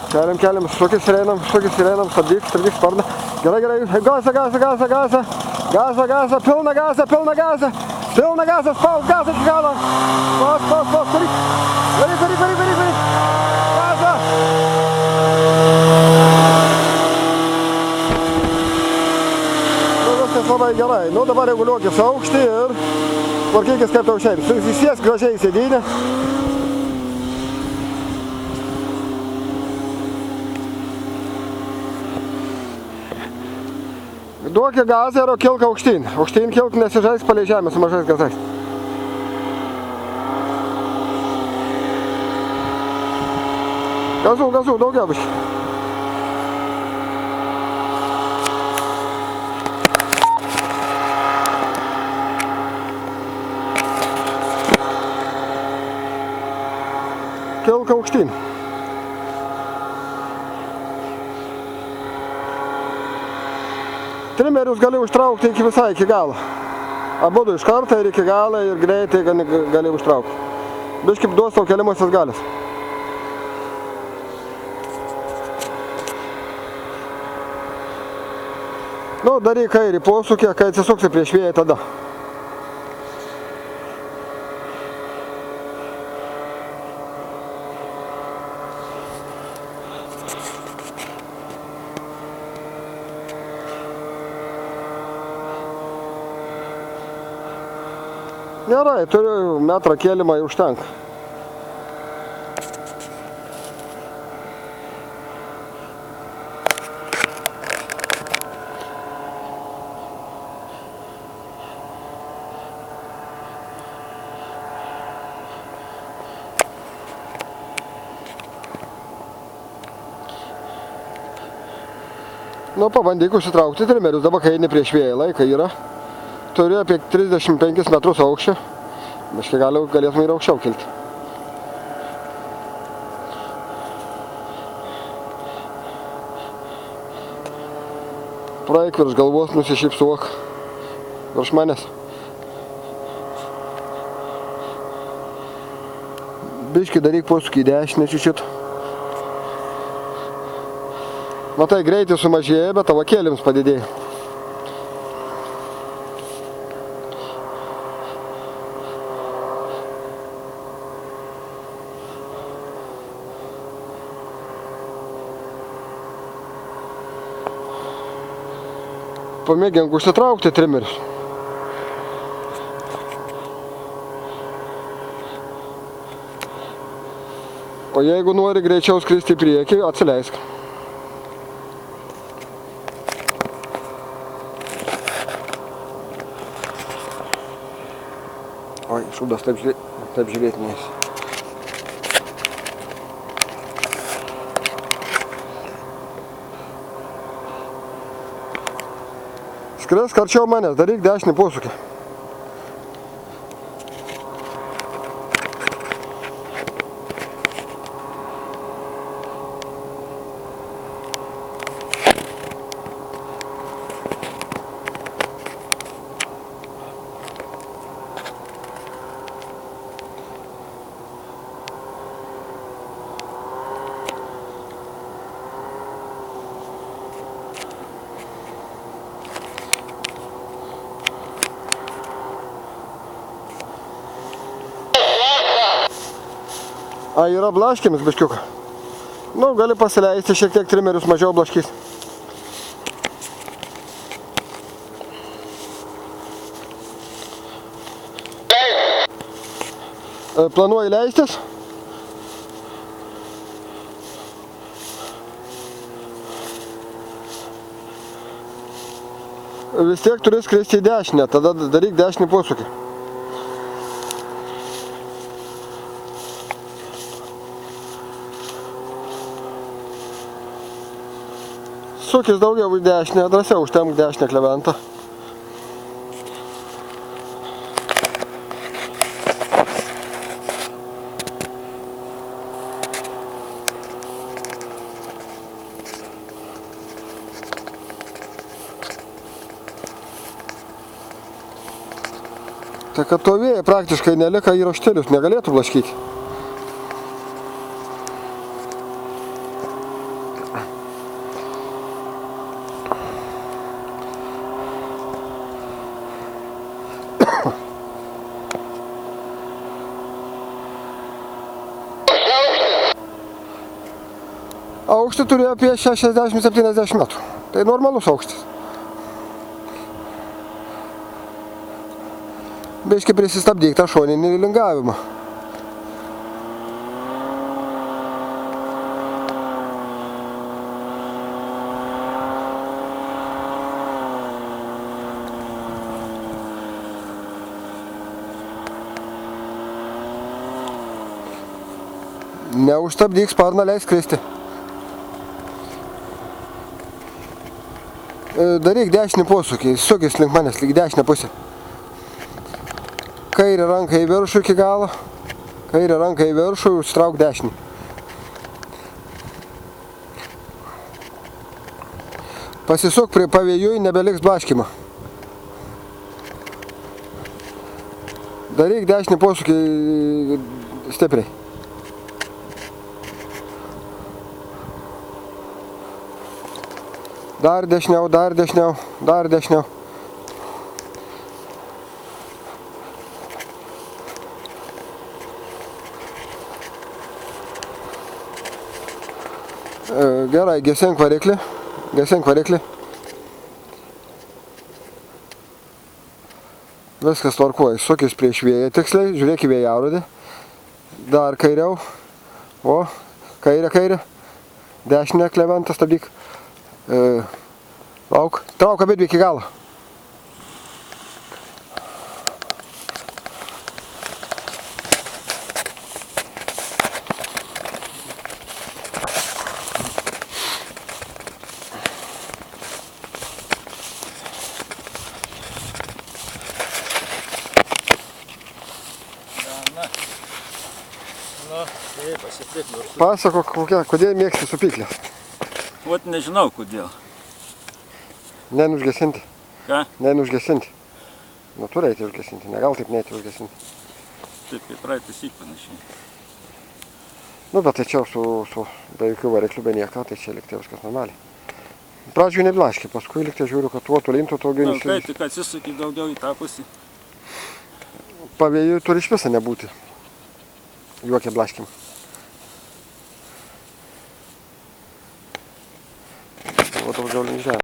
Keliam, šukis ir einam, stabdyk sparną. Gerai, gasą, pilną gasą. Pilną gasą, spaus gasą iki galo. Spaus, daryk. Gasą. Viskas labai gerai. Nu, dabar reguliuokis aukštį ir tvarkykis kaip tau išeis. Įsės gražiai į sėdynę. Duokį gazą ir kilk aukštyn. Aukštyn kilk, nesižaisk palei žemę su mažais gazais. Gazų, daugiau biškį. Kilk aukštyn. Trimerius gali užtraukti iki galo. Abudu iš karto ir iki galo ir greitai gali užtraukti. Biškį duos tau keliamosios galės. Nu, daryk kairį posūkį, kai atsisuksi prieš vėją tada. Gerai, turiu metrą kėlimą ir užtenka. Nu, pabandyk užsitraukti trimerius, dabar kai eini prieš vėją, laiką yra. Turiu apie 35 metrus aukščio. Biškį galėtume ir aukščiau kilti. Praeik virš galvos, nusišypsuok virš manęs. Biškį daryk posūkį į dešinę čiučiut. Matai, greitis sumažėja, bet tavo kėlims padidėja. Pamėgink užsitraukti trimerius. O jeigu nori greičiau skristi į priekį, atsileisk. Oi, šūdas taip žiūrėti neįsi. Skrisk arčiau manęs, daryk dešinį posūkį. A, yra blaškimis biškiuką. Nu, gali pasileisti šiek tiek trimerius, mažiau blaškys. Planuoji leistis? Vis tiek turi skristi į dešinę, tada daryk dešinį posūkį. Sukis daugiau į dešinę, drąsiau užtemk dešinę kleventą. Tai kad to vėja praktiškai nelika į raštelius, negalėtų blaškyti. Aukštį turėjo apie 60-70 metrų. Tai normalus aukštis. Biškai prisistabdyk tą šoninį lingavimą. Neužstabdyk sparną, leis skristi. Daryk dešinį posūkį, sukis link manęs, lyg dešinę pusę. Kairę ranką į viršų iki galo, kairę ranką į viršų ir užsitrauk dešinį. Pasisuk prie pavėjui, nebeliks blaškymo. Daryk dešinį posūkį stipriai. Dar dešiniau, dar dešiniau, dar dešiniau. Gerai, gesink variklį, gesink variklį. Viskas tvarkuoja, sukis prieš vėją tiksliai, žiūrėk į vėjarodį. Dar kairiau, o, kairė, kairė, dešinė kleventą stabdyk. Lauk, trauk abidvi iki galo. Pasakok, kodėl mėgsti supyklės? Vat nežinau kodėl. Nenužgesinti. Ką? Nenužgesinti. Nu, turi eiti užgesinti, negal taip neiti užgesinti. Taip, kaip praeitą syk panašiai. Nu, bet tai čia su be jokių variklių, be nieko, tai čia liktai viskas normaliai. Pradžiui neblaškiai, paskui liktai žiūriu, kad tuo tolin, tuo daugiau Na, kai tik atsisuki daugiau į tą pusį. Pavėjui turi iš viso nebūti. Jokie blaškimai. O daugiau link žemės.